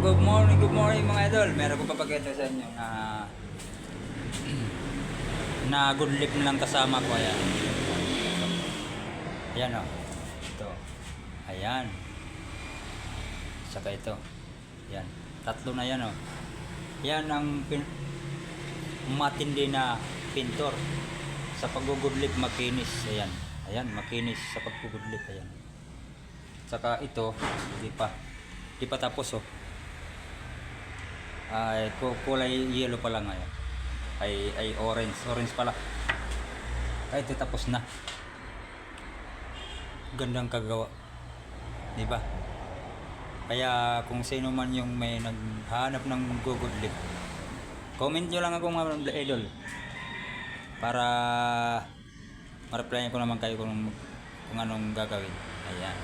good morning mga idol. Meron ko papakita sa inyo na good lip lang kasama ko. Ayan. Ayan o. Ito. Ayan. Saka ito. Ayan. Tatlo na yan o. Yan ang matindi na pintor. Sa pag-good lip makinis. Ayan. Ayan. Makinis sa pag-good lip. Ayan. Saka ito. Di pa tapos oh. Ay kulay yellow pa lang ngayon. Ay orange pala. Ay ito tapos na. Gandang kagawa. Di ba? Kaya kung sino man yung may naghahanap ng good lip, comment nyo lang ako mga idol para ma-replyan ko naman kayo kung anong gagawin. Ayan.